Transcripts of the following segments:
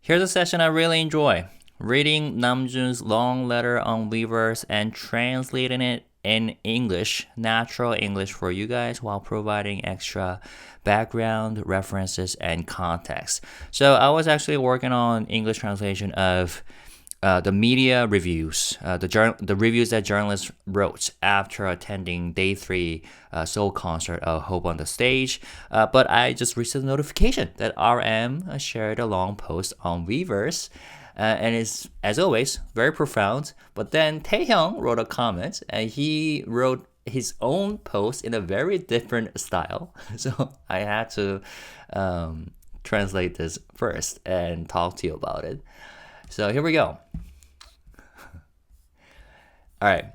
Here's a session I really enjoy. Reading Namjoon's long letter on Weverse and translating it in English, natural English for you guys while providing extra background, references, and context. So I was actually working on English translation of the media reviews, the reviews that journalists wrote after attending day three Seoul concert of Hope on the Stage. But I just received a notification that RM shared a long post on Weverse. And it's, as always, very profound. But then Taehyung wrote a comment, and he wrote his own post in a very different style. So I had to translate this first and talk to you about it. So here we go. All right.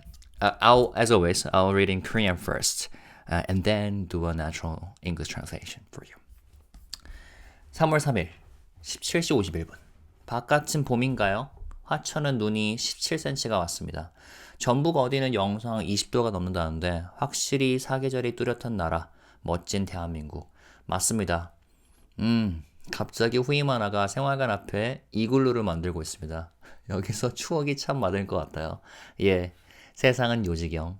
As always, I'll read in Korean first, and then do a natural English translation for you. 3월 3일, 17시 51분. 바깥은 봄인가요? 화천은 눈이 17cm가 왔습니다. 전북 어디는 영상 20도가 넘는다는데 확실히 사계절이 뚜렷한 나라, 멋진 대한민국. 맞습니다. 갑자기 후임 하나가 생활관 앞에 이글루를 만들고 있습니다. 여기서 추억이 참 많을 것 같아요. 예, 세상은 요지경.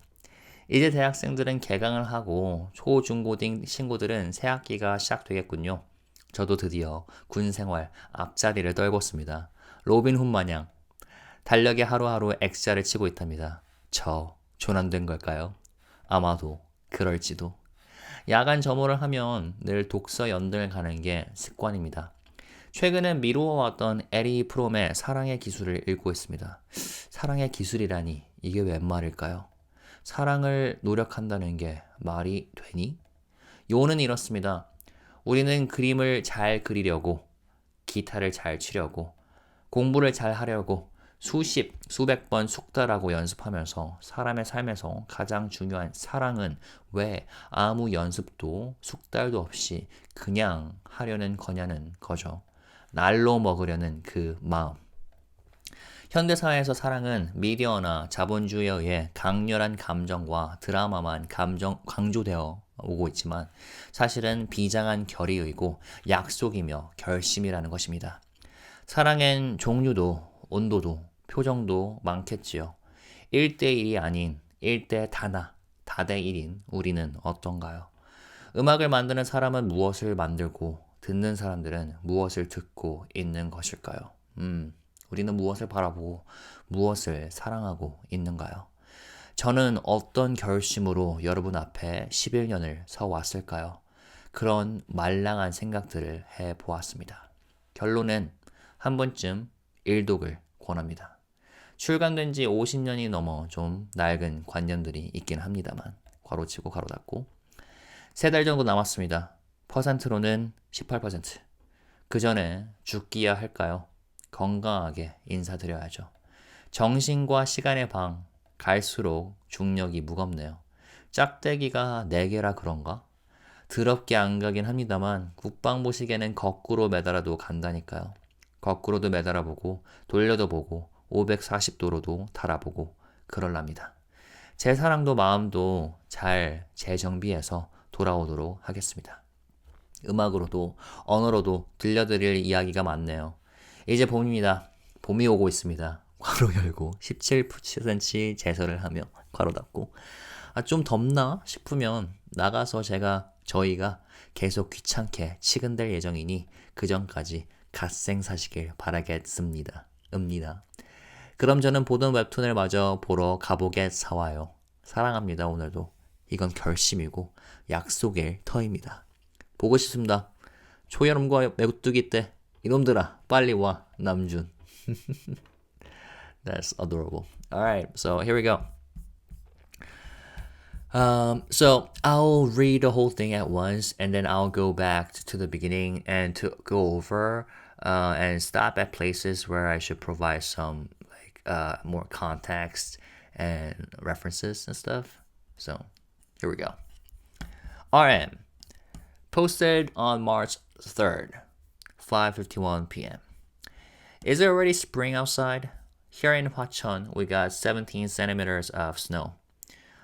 이제 대학생들은 개강을 하고 초중고등 친구들은 새학기가 시작되겠군요. 저도 드디어 군 생활 앞자리를 떨궜습니다. 로빈 훗 마냥 달력에 하루하루 X자를 치고 있답니다. 저 조난된 걸까요? 아마도 그럴지도. 야간 점호를 하면 늘 독서 연등을 가는 게 습관입니다. 최근엔 미루어왔던 에리 프롬의 사랑의 기술을 읽고 있습니다. 사랑의 기술이라니 이게 웬 말일까요? 사랑을 노력한다는 게 말이 되니? 요는 이렇습니다. 우리는 그림을 잘 그리려고, 기타를 잘 치려고, 공부를 잘 하려고 수백 번 숙달하고 연습하면서 사람의 삶에서 가장 중요한 사랑은 왜 아무 연습도 숙달도 없이 그냥 하려는 거냐는 거죠. 날로 먹으려는 그 마음. 현대사회에서 사랑은 미디어나 자본주의에 의해 강렬한 감정과 드라마만 강조되어 오고 있지만 사실은 비장한 결의이고 약속이며 결심이라는 것입니다. 사랑엔 종류도 온도도 표정도 많겠지요. 1대1이 아닌 1대 다나 다대1인 우리는 어떤가요? 음악을 만드는 사람은 무엇을 만들고 듣는 사람들은 무엇을 듣고 있는 것일까요? 우리는 무엇을 바라보고 무엇을 사랑하고 있는가요? 저는 어떤 결심으로 여러분 앞에 11년을 서 왔을까요? 그런 말랑한 생각들을 해보았습니다. 결론은 한 번쯤 일독을 권합니다. 출간된 지 50년이 넘어 좀 낡은 관념들이 있긴 합니다만 괄호치고 괄호 닫고 3달 정도 남았습니다. 퍼센트로는 18%. 그 전에 죽기야 할까요? 건강하게 인사드려야죠. 정신과 시간의 방 갈수록 중력이 무겁네요. 짝대기가 4개라 그런가? 더럽게 안 가긴 합니다만 국방부 시계는 거꾸로 매달아도 간다니까요. 거꾸로도 매달아보고 돌려도 보고 540도로도 달아보고 그럴랍니다. 제 사랑도 마음도 잘 재정비해서 돌아오도록 하겠습니다. 음악으로도 언어로도 들려드릴 이야기가 많네요. 이제 봄입니다. 봄이 오고 있습니다. 괄호 열고 17cm 제설을 하며 괄호 닫고 좀 덥나 싶으면 나가서 저희가 계속 귀찮게 치근댈 예정이니 그 전까지 갓생 사시길 바라겠습니다. 그럼 저는 보던 웹툰을 마저 보러 가보겠사와요. 사랑합니다. 오늘도. 이건 결심이고 약속일 터입니다. 보고 싶습니다. 초여름과 메뚜기 때 이놈들아 빨리 와 남준. That's adorable. Alright, so here we go. So I'll read the whole thing at once and then I'll go back to the beginning and to go over and stop at places where I should provide some more context and references and stuff. So here we go. RM posted on March 3rd, 5:51 p.m. Is it already spring outside? Here in Hwacheon, we got 17 centimeters of snow.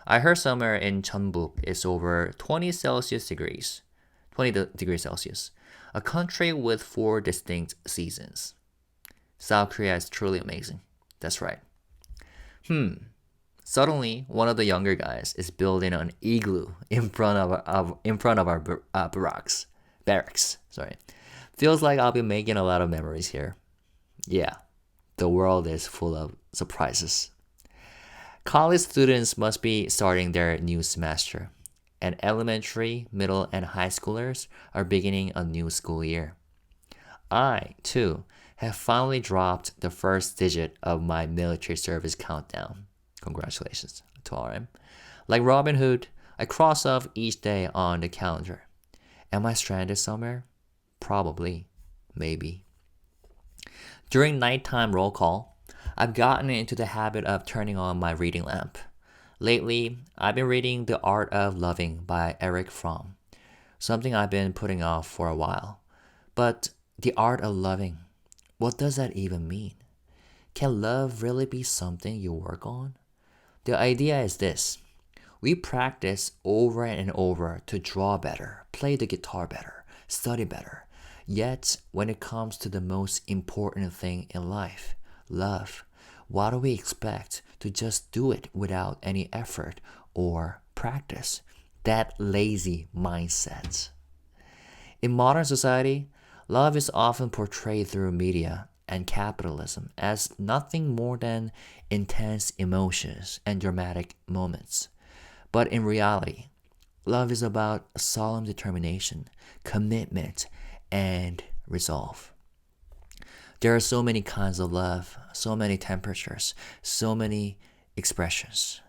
I heard somewhere in Jeonbuk it's over 20 degrees Celsius, a country with 4 distinct seasons. South Korea is truly amazing. That's right. Suddenly, one of the younger guys is building an igloo in front of our barracks. Sorry, feels like I'll be making a lot of memories here. Yeah, the world is full of surprises. College students must be starting their new semester, and elementary, middle, and high schoolers are beginning a new school year. I, too, have finally dropped the first digit of my military service countdown. Congratulations to RM. Like Robin Hood, I cross off each day on the calendar. Am I stranded somewhere? Probably. Maybe. During nighttime roll call, I've gotten into the habit of turning on my reading lamp. Lately, I've been reading The Art of Loving by Eric Fromm, something I've been putting off for a while. But the art of loving, what does that even mean? Can love really be something you work on? The idea is this. We practice over and over to draw better, play the guitar better, study better. Yet, when it comes to the most important thing in life, love, why do we expect to just do it without any effort or practice? That lazy mindset. In modern society, love is often portrayed through media and capitalism as nothing more than intense emotions and dramatic moments. But in reality, love is about solemn determination, commitment, and resolve. There are so many kinds of love, so many temperatures, so many expressions.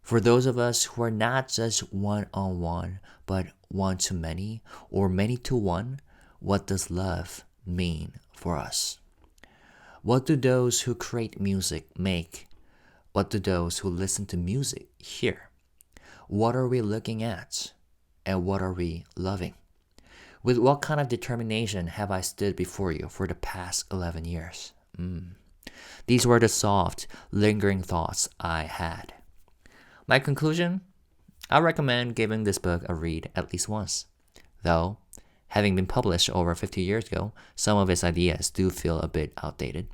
For those of us who are not just one on one, but one to many or many to one, what does love mean for us? What do those who create music make? What do those who listen to music hear? What are we looking at? And what are we loving? With what kind of determination have I stood before you for the past 11 years? These were the soft, lingering thoughts I had. My conclusion? I recommend giving this book a read at least once. Though, having been published over 50 years ago, some of its ideas do feel a bit outdated.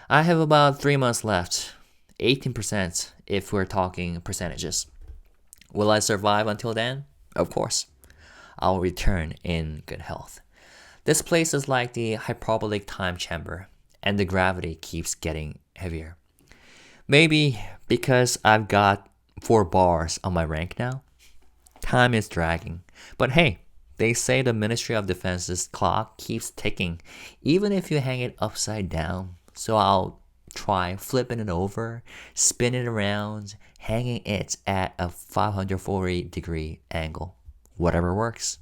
I have about 3 months left, 18% if we're talking percentages. Will I survive until then? Of course. I'll return in good health. This place is like the hyperbolic time chamber, and the gravity keeps getting heavier. Maybe because I've got 4 bars on my rank now? Time is dragging. But hey, they say the Ministry of Defense's clock keeps ticking, even if you hang it upside down. So I'll try flipping it over, spinning it around, hanging it at a 540-degree angle. Whatever works.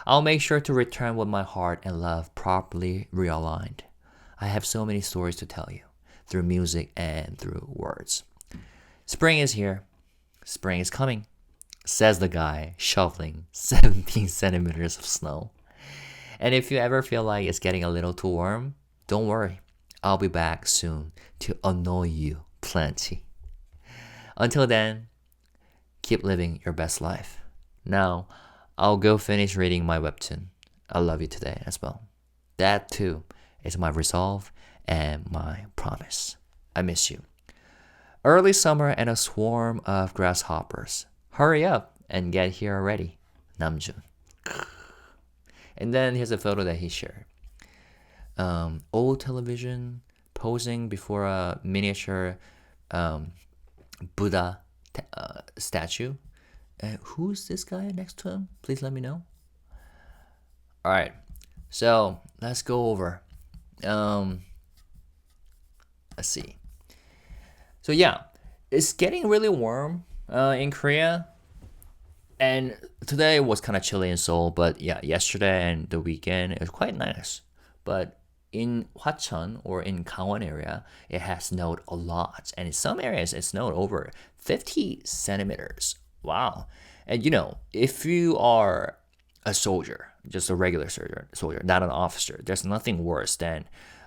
I'll make sure to return with my heart and love properly realigned. I have so many stories to tell you, through music and through words. Spring is here. Spring is coming, says the guy shoveling 17 centimeters of snow. And if you ever feel like it's getting a little too warm, don't worry. I'll be back soon to annoy you plenty. Until then, keep living your best life. Now, I'll go finish reading my webtoon. I love you today as well. That too is my resolve and my promise. I miss you. Early summer and a swarm of grasshoppers. Hurry up and get here already. Namjoon. And then here's a photo that he shared. Old television posing before a miniature Buddha statue. Who's this guy next to him? Please let me know. All right, so let's go over. Let's see. So yeah, it's getting really warm in Korea, and today was kind of chilly in Seoul. But yeah, yesterday and the weekend it was quite nice. But in Hwacheon or in Gangwon area, it has snowed a lot, and in some areas it snowed over 50 centimeters. Wow. And if you are a soldier, just a regular soldier, not an officer, there's nothing worse than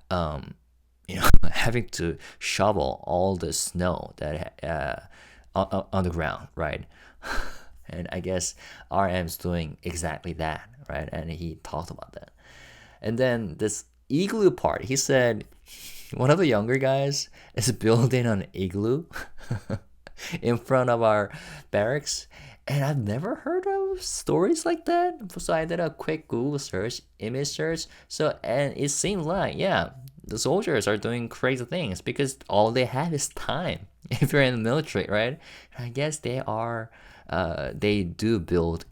having to shovel all the snow that on the ground, right? And I guess RM's doing exactly that, right? And he talked about that. And then this igloo part. He said one of the younger guys is building an igloo in front of our barracks. And I've never heard of stories like that. So I did a quick Google search, image search. So, and it seems like, yeah, the soldiers are doing crazy things because all they have is time if you're in the military, right? I guess they do build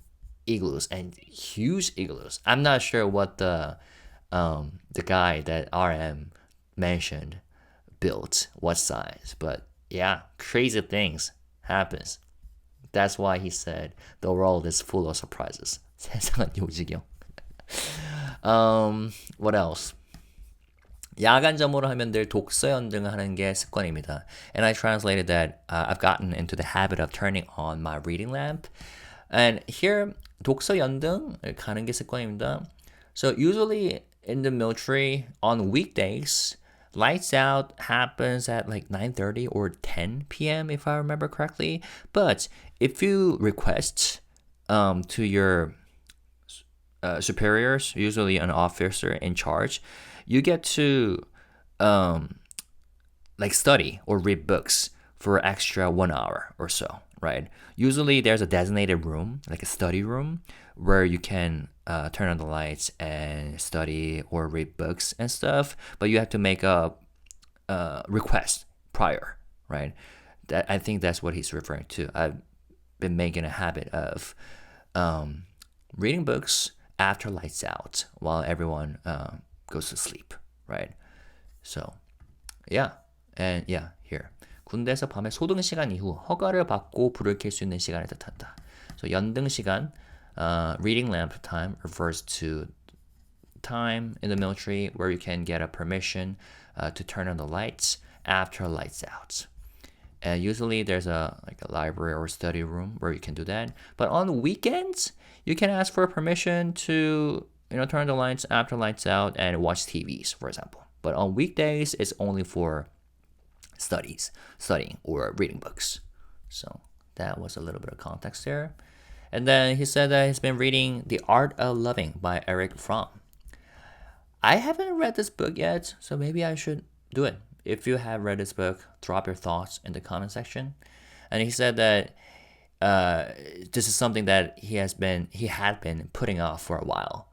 igloos and huge igloos. I'm not sure what the guy that RM mentioned built, what size, but yeah, crazy things happens. That's why he said the world is full of surprises. 세상은 요지경. What else? 야간 점호를 하면 늘 독서 연등을 하는 게 습관입니다. And I translated that I've gotten into the habit of turning on my reading lamp. And here, 독서 연등을 가는 게 습관입니다. So usually in the military, on weekdays, lights out happens at like 9:30 or 10 p.m. if I remember correctly. But if you request to your superiors, usually an officer in charge, you get to like study or read books for extra 1 hour or so, right? Usually there's a designated room, like a study room, where you can turn on the lights and study or read books and stuff, but you have to make a request prior, right? I think that's what he's referring to. I've been making a habit of reading books after lights out while everyone goes to sleep, right? So, yeah. And yeah, here. 군대에서 밤에 소등 시간 이후 허가를 받고 불을 켤 수 있는 시간을 뜻한다. So 연등 시간, reading lamp time refers to time in the military where you can get a permission to turn on the lights after lights out. And usually there's a library or study room where you can do that. But on weekends, you can ask for permission to turn the lights after lights out and watch TVs, for example. But on weekdays, it's only for studying or reading books. So that was a little bit of context there. And then he said that he's been reading The Art of Loving by Eric Fromm. I haven't read this book yet, so maybe I should do it. If you have read this book, drop your thoughts in the comment section. And he said that this is something that he had been putting off for a while.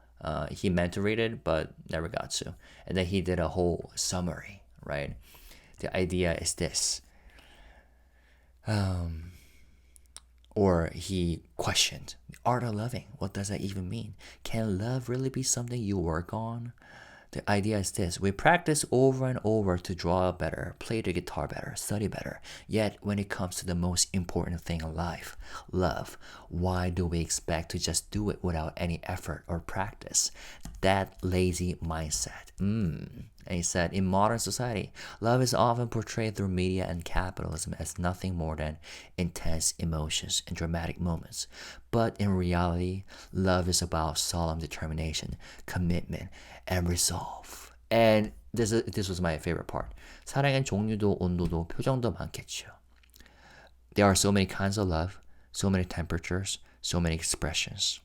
He meant to read it, but never got to. And then he did a whole summary, right? The idea is this. Or he questioned, the art of loving, what does that even mean? Can love really be something you work on? The idea is this. We practice over and over to draw better, play the guitar better, study better. Yet when it comes to the most important thing in life, love, why do we expect to just do it without any effort or practice? That lazy mindset. And he said, in modern society, love is often portrayed through media and capitalism as nothing more than intense emotions and dramatic moments. But in reality, love is about solemn determination, commitment, and resolve. And this was my favorite part. 사랑의 종류도 온도도 표정도 많겠죠. There are so many kinds of love, so many temperatures, so many expressions.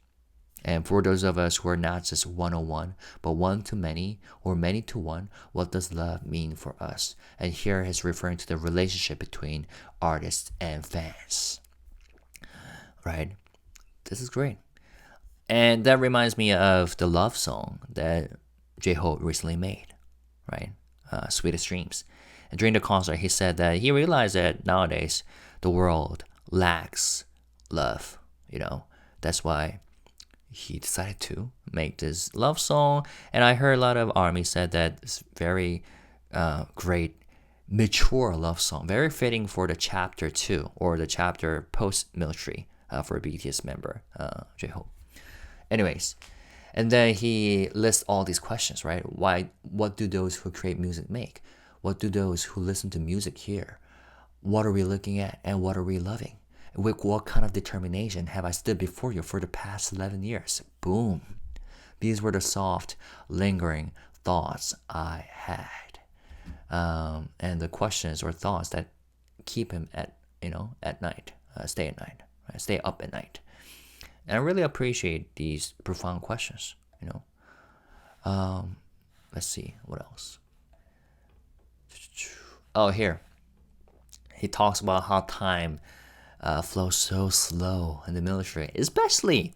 And for those of us who are not just one-on-one, but one to many or many to one, what does love mean for us? And here he's referring to the relationship between artists and fans. Right? This is great. And that reminds me of the love song that J-Hope recently made, right? Sweetest Dreams. And during the concert, he said that he realized that nowadays the world lacks love, That's why he decided to make this love song. And I heard a lot of ARMY said that it's very great, mature love song, very fitting for the chapter 2 or the chapter post-military for a BTS member, J-Hope. Anyways, and then he lists all these questions, right? What do those who create music make? What do those who listen to music hear? What are we looking at and what are we loving? With what kind of determination have I stood before you for the past 11 years? Boom. These were the soft, lingering thoughts I had. And the questions or thoughts that keep him at night, stay up at night. And I really appreciate these profound questions, Let's see, what else? Oh, here. He talks about how time flows so slow in the military, especially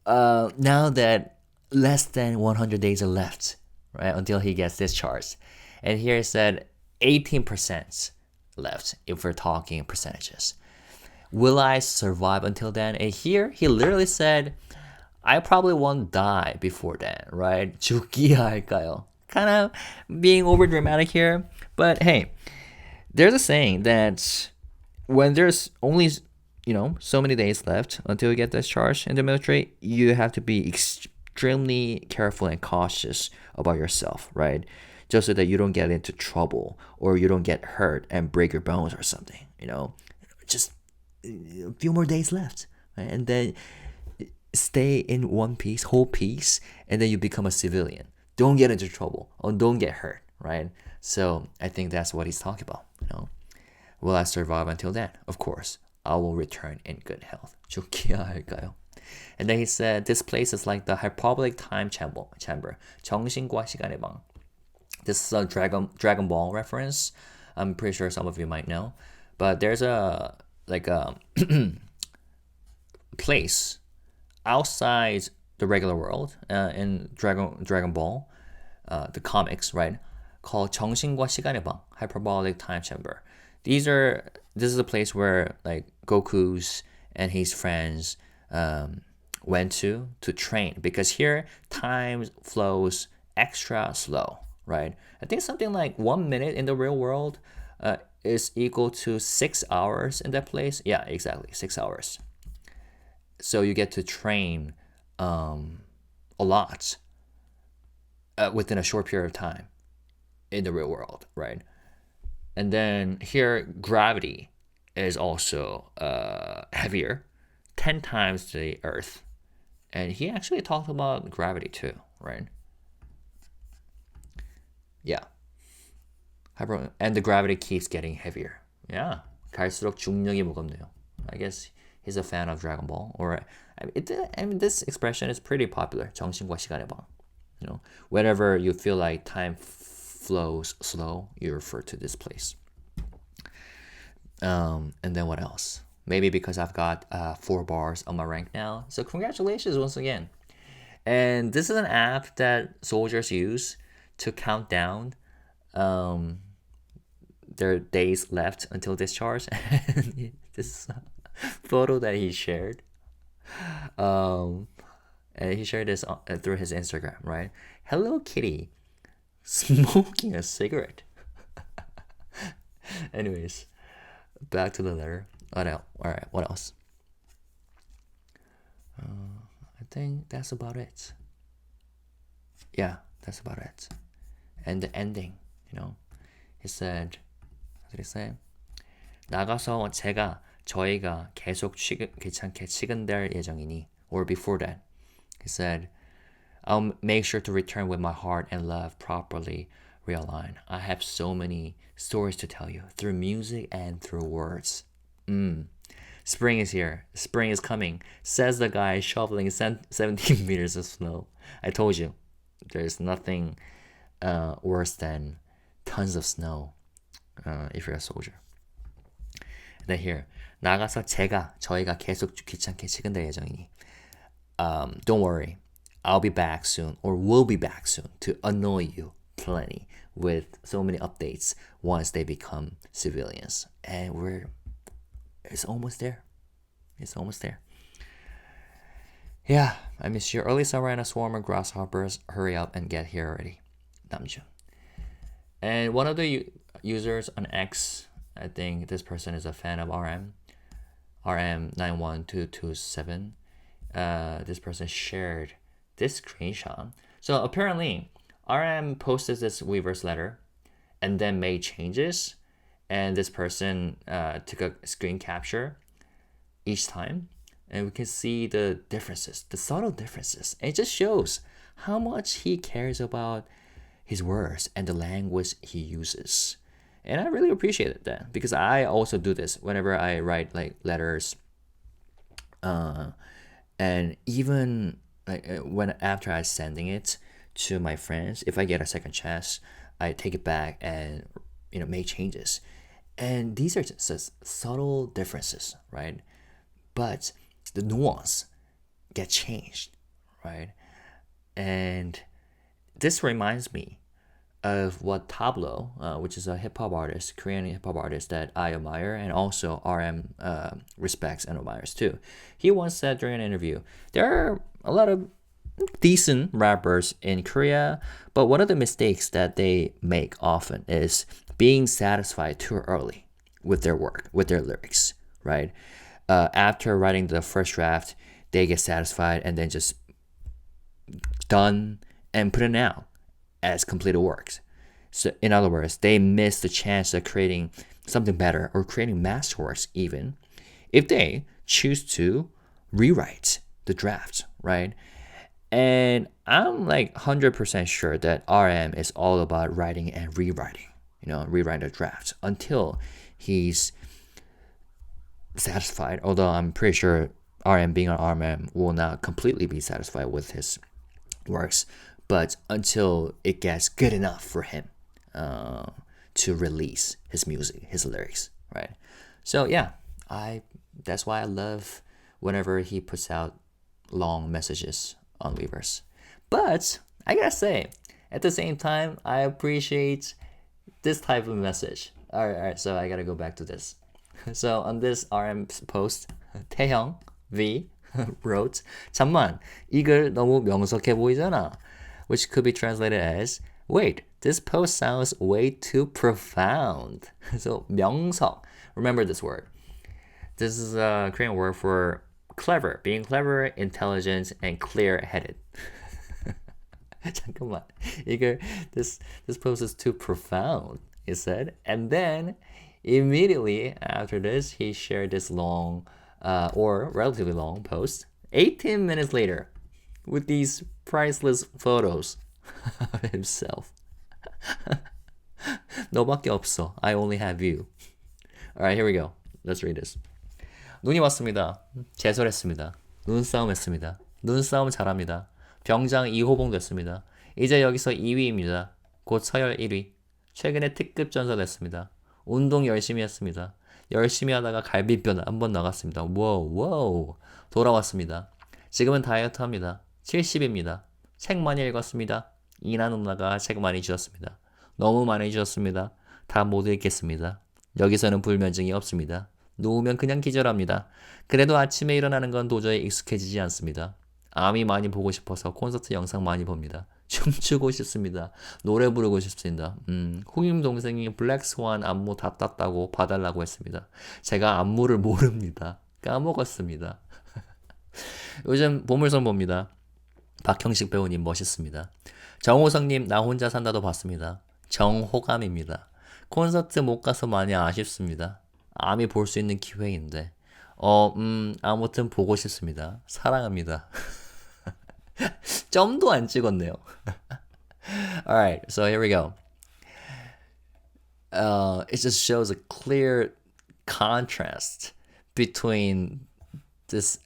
now that less than 100 days are left, right, until he gets discharged. And here it said 18% left if we're talking percentages. Will I survive until then? And here he literally said, I probably won't die before then, right? 죽기야 할까요? Kind of being over dramatic here, but hey, there's a saying that when there's only so many days left until you get discharged in the military, you have to be extremely careful and cautious about yourself, right? Just so that you don't get into trouble or you don't get hurt and break your bones or something. Just a few more days left, right? And then stay in one piece, whole piece, and then you become a civilian. Don't get into trouble or don't get hurt, right? So I think that's what he's talking about. Will I survive until then? Of course, I will return in good health. 죽기야 할까요? And then he said, this place is like the hyperbolic time chamber. 정신과 시간의 방. This is a Dragon Ball reference. I'm pretty sure some of you might know. But there's a place outside the regular world in Dragon Ball, the comics, right? Called 정신과 시간의 방, hyperbolic time chamber. This is a place where like Goku's and his friends went to train, because here time flows extra slow, right? I think something like 1 minute in the real world is equal to 6 hours in that place. Yeah, exactly, 6 hours. So you get to train a lot within a short period of time in the real world, right? And then here, gravity is also heavier, 10 times the Earth. And he actually talked about gravity too, right? Yeah. And the gravity keeps getting heavier. Yeah. 갈수록 중력이 무겁네요. I guess he's a fan of Dragon Ball. Or this expression is pretty popular. 정신과 시간의 방. Whenever you feel like time flows slow, you refer to this place. And then what else? Maybe because I've got 4 bars on my rank now. So congratulations once again. And this is an app that soldiers use to count down their days left until discharge. And this photo that he shared. And he shared this through his Instagram, right? Hello Kitty, smoking a cigarette. Anyways, back to the letter. All right, what else? I think that's about it. Yeah, that's about it. And the ending, he said, what did he say? 나가서 저희가 계속 귀찮게 치근댈 예정이니. Or before that, he said, I'll make sure to return with my heart and love properly realigned. I have so many stories to tell you through music and through words. Spring is here. Spring is coming, says the guy shoveling 17 meters of snow. I told you, there's nothing worse than tons of snow if you're a soldier. And then here, 나가서 저희가 계속 귀찮게 치근댈 예정이니. Don't worry, I'll be back soon, or we'll be back soon to annoy you plenty with so many updates once they become civilians. And it's almost there. It's almost there. Yeah, I miss you. Early summer and a swarm of grasshoppers. Hurry up and get here already. 남주. And one of the users on X, I think this person is a fan of RM91227. This person shared this screenshot. So apparently, RM posted this Weverse letter and then made changes. And this person took a screen capture each time. And we can see the differences, the subtle differences. And it just shows how much he cares about his words and the language he uses. And I really appreciated that, because I also do this whenever I write like letters. And even like when after I'm sending it to my friends. If I get a second chance, I take it back and make changes. And these are just subtle differences, right? But the nuance get changed, right? And this reminds me of what Tablo, which is a hip hop artist, Korean hip hop artist that I admire, and also RM respects and admires too. He once said during an interview, there are a lot of decent rappers in Korea, but one of the mistakes that they make often is being satisfied too early with their work, with their lyrics, right? After writing the first draft, they get satisfied and then just done and put it out as completed works. So in other words, they miss the chance of creating something better or creating masterworks even if they choose to rewrite the draft, right? And I'm like 100% sure that RM is all about writing and rewriting, rewriting the draft until he's satisfied. Although I'm pretty sure RM being an RM will not completely be satisfied with his works, but until it gets good enough for him to release his music, his lyrics, right? So yeah, that's why I love whenever he puts out long messages on Weverse. But I gotta say, at the same time, I appreciate this type of message. All right, so I gotta go back to this. So on this RM post, 태형 V wrote, 잠만, 이 글 너무 명석해 보이잖아. Which could be translated as, wait, this post sounds way too profound. So 명석, remember this word. This is a Korean word for clever, being clever, intelligent, and clear-headed. 잠깐만, this post is too profound, he said. And then immediately after this, he shared this long, or relatively long post, 18 minutes later, with these priceless photos of himself. 너밖에 없어. I only have you. Alright, here we go. Let's read this. 눈이 왔습니다. 제설했습니다. 눈싸움 했습니다. 눈싸움 잘합니다. 병장 2호봉 됐습니다. 이제 여기서 2위입니다. 곧 서열 1위. 최근에 특급 전설했습니다. 운동 열심히 했습니다. 열심히 하다가 갈비뼈 한번 나갔습니다. 와우. 돌아왔습니다. 지금은 다이어트 합니다. 70입니다. 책 많이 읽었습니다. 이나 누나가 책 많이 주셨습니다. 너무 많이 주셨습니다. 다 못 읽겠습니다. 여기서는 불면증이 없습니다. 누우면 그냥 기절합니다. 그래도 아침에 일어나는 건 도저히 익숙해지지 않습니다. 아미 많이 보고 싶어서 콘서트 영상 많이 봅니다. 춤추고 싶습니다. 노래 부르고 싶습니다. 후임 동생이 블랙 스완 안무 다 땄다고 봐달라고 했습니다. 제가 안무를 모릅니다. 까먹었습니다. 요즘 보물선 봅니다. 박형식 배우님 멋있습니다. 정호성님 나 혼자 산다도 봤습니다. 정호감입니다. 콘서트 못 가서 많이 아쉽습니다. 아미 볼 수 있는 기회인데 아무튼 보고 싶습니다. 사랑합니다. 점도 안 찍었네요. Alright, so here we go. It just shows a clear contrast between this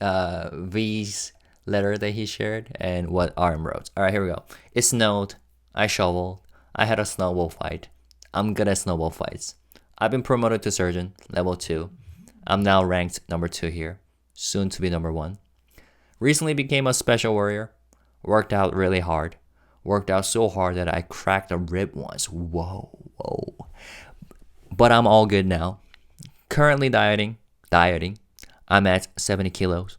V's letter that he shared and what RM wrote. Alright, here we go. It snowed. I shoveled. I had a snowball fight. I'm good at snowball fights. I've been promoted to surgeon, level 2. I'm now ranked number 2 here, soon to be number 1. Recently became a special warrior. Worked out really hard. Worked out so hard that I cracked a rib once. Whoa. But I'm all good now. Currently dieting. I'm at 70 kilos.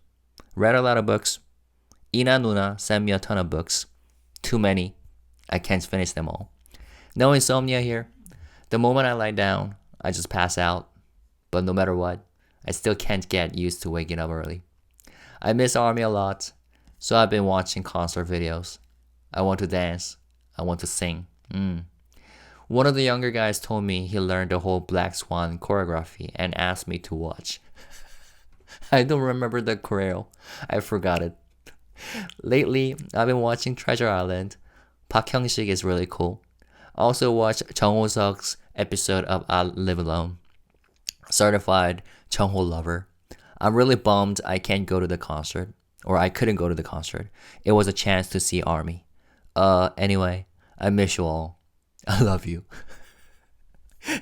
Read a lot of books. Ina Nuna sent me a ton of books. Too many. I can't finish them all. No insomnia here. The moment I lie down, I just pass out. But no matter what, I still can't get used to waking up early. I miss Army a lot, so I've been watching concert videos. I want to dance. I want to sing. One of the younger guys told me he learned the whole Black Swan choreography and asked me to watch. I don't remember the choreo. I forgot it. Lately, I've been watching Treasure Island. Park Hyung-sik is really cool. Also watched Jung Ho-seok's episode of I Live Alone. Certified Jung Ho lover. I'm really bummed I can't go to the concert. Or I couldn't go to the concert. It was a chance to see Army. Anyway, I miss you all. I love you.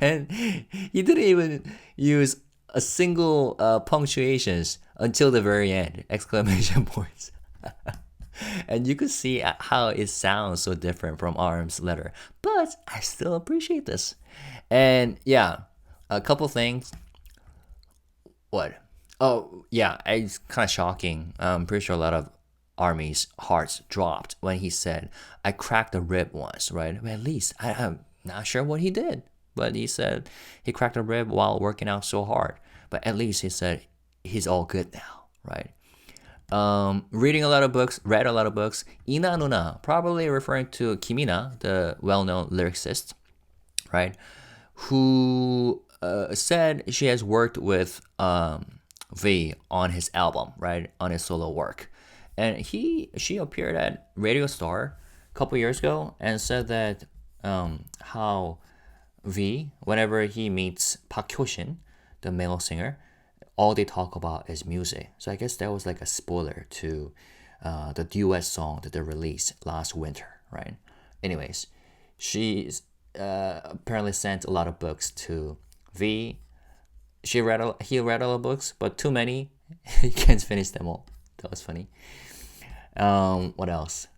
And he didn't even use a single punctuations until the very end, exclamation points. And you could see how it sounds so different from RM's letter. But I still appreciate this. And yeah, a couple things. What? Oh, yeah, it's kind of shocking. I'm pretty sure a lot of army's hearts dropped when he said, I cracked a rib once, right? Well, at least I'm not sure what he did, but he said he cracked a rib while working out so hard. But at least he said he's all good now, right? Reading a lot of books, read a lot of books. Ina Nuna, probably referring to Kimina, the well-known lyricist, right? Who said she has worked with V on his album, right? On his solo work. And she appeared at Radio Star a couple years ago and said that how V, whenever he meets Park Hyo-shin, the male singer, all they talk about is music. So I guess that was like a spoiler to the duet song that they released last winter, right? Anyways, she's apparently sent a lot of books to V. He read a lot of books, but too many. He can't finish them all. That was funny. What else?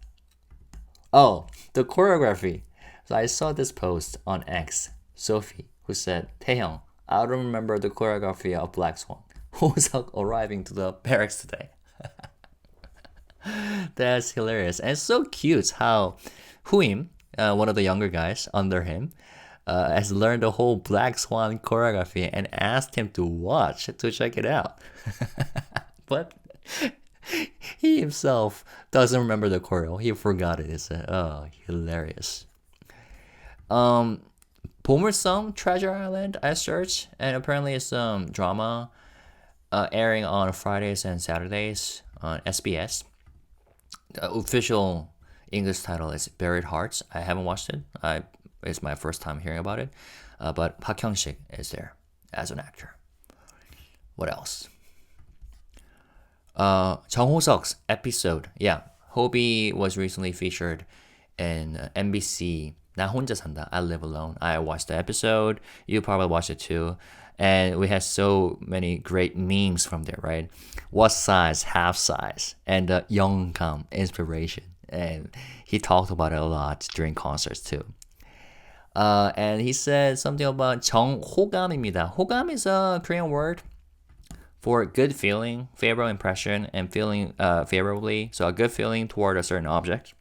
Oh, the choreography. So I saw this post on X, Sophie, who said, Taehyung, I don't remember the choreography of Black Swan. Who was arriving to the barracks today? That's hilarious. And it's so cute how Huim, one of the younger guys under him, has learned the whole Black Swan choreography and asked him to watch to check it out. But he himself doesn't remember the choreo. He forgot it. It's hilarious. Bomersong Treasure Island, I searched, and apparently it's some drama airing on Fridays and Saturdays on SBS. The official English title is Buried Hearts. I haven't watched it. It's my first time hearing about it. But Park Hyung-sik is there as an actor. What else? Jung Ho-seok's episode. Yeah, HYBE was recently featured in MBC 나 혼자 산다, I Live Alone. I watched the episode. You probably watched it too. And we had so many great memes from there, right? What size, half size, and the 영감 inspiration. And he talked about it a lot during concerts too. And he said something about 정호감입니다. 호감 is a Korean word for good feeling, favorable impression, and feeling favorably. So a good feeling toward a certain object.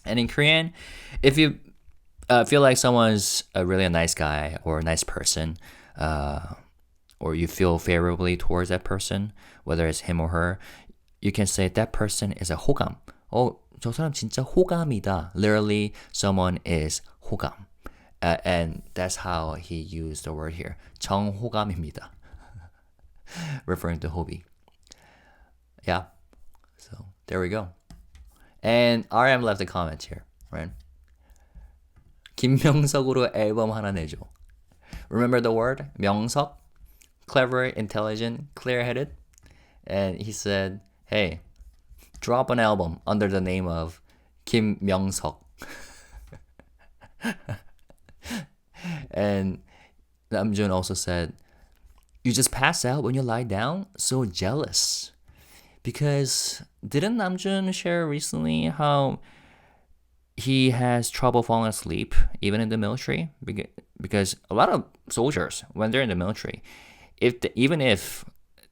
And in Korean, if you feel like someone's really a nice guy or a nice person, or you feel favorably towards that person, whether it's him or her, you can say that person is a 호감. 저 사람 진짜 호감이다. Literally, someone is 호감. And that's how he used the word here. 정호감입니다. Referring to HYBE. Yeah. So there we go. And RM left a comment here, right? 김명석으로 앨범 하나 내줘. Remember the word? 명석? Clever, intelligent, clear-headed. And he said, hey, drop an album under the name of Kim Myung-seok. And Namjoon also said, you just pass out when you lie down? So jealous. Because didn't Namjoon share recently how he has trouble falling asleep even in the military? Because a lot of soldiers, when they're in the military, even if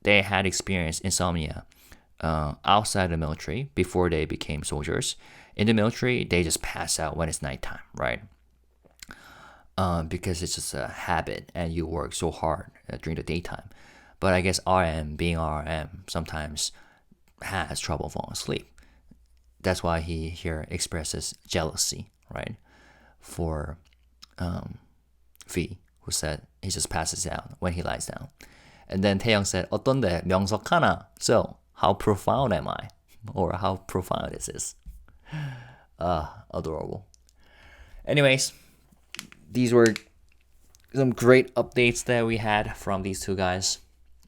they had experienced insomnia outside the military before they became soldiers, in the military, they just pass out when it's nighttime, right? Because it's just a habit and you work so hard during the daytime. But I guess being RM, sometimes has trouble falling asleep. That's why he here expresses jealousy, right? For V, who said he just passes out when he lies down. And then Taehyung said, 어떤데 명석 하나? So, how profound am I? Or how profound is this? Adorable. Anyways, these were some great updates that we had from these two guys.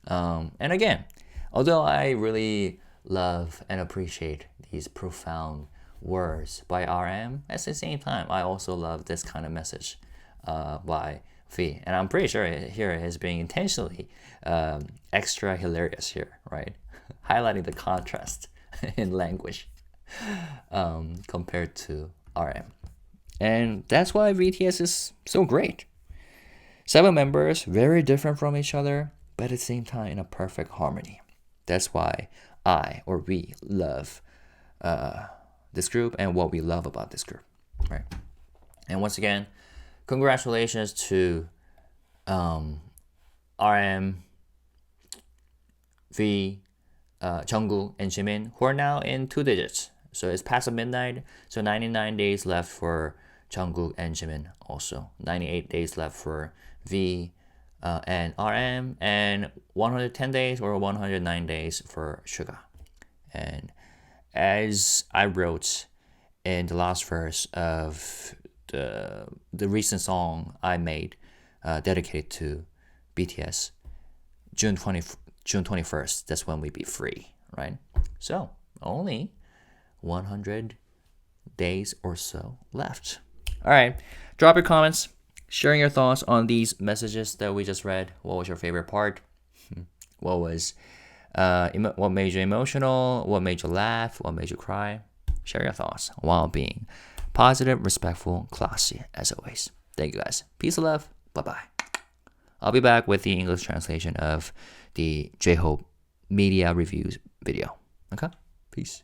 And again, although I really love and appreciate these profound words by RM. At the same time, I also love this kind of message by V. And I'm pretty sure here it is being intentionally extra hilarious here, right? Highlighting the contrast in language compared to RM. And that's why BTS is so great. 7 members, very different from each other, but at the same time in a perfect harmony. That's why we love this group and what we love about this group, right? And once again, congratulations to RM, V, Jungkook, and Jimin, who are now in 2 digits. So it's past midnight, so 99 days left for Jungkook and Jimin also. 98 days left for V and RM, and 110 days or 109 days for Suga. And as I wrote in the last verse of the recent song I made dedicated to BTS, June 21st, that's when we be free, right? So only 100 days or so left. All right, drop your comments, sharing your thoughts on these messages that we just read. What was your favorite part? What was what made you emotional? What made you laugh? What made you cry? Share your thoughts while being positive, respectful, classy as always. Thank you guys. Peace and love. Bye-bye. I'll be back with the English translation of the J-Hope media reviews video. Okay? Peace.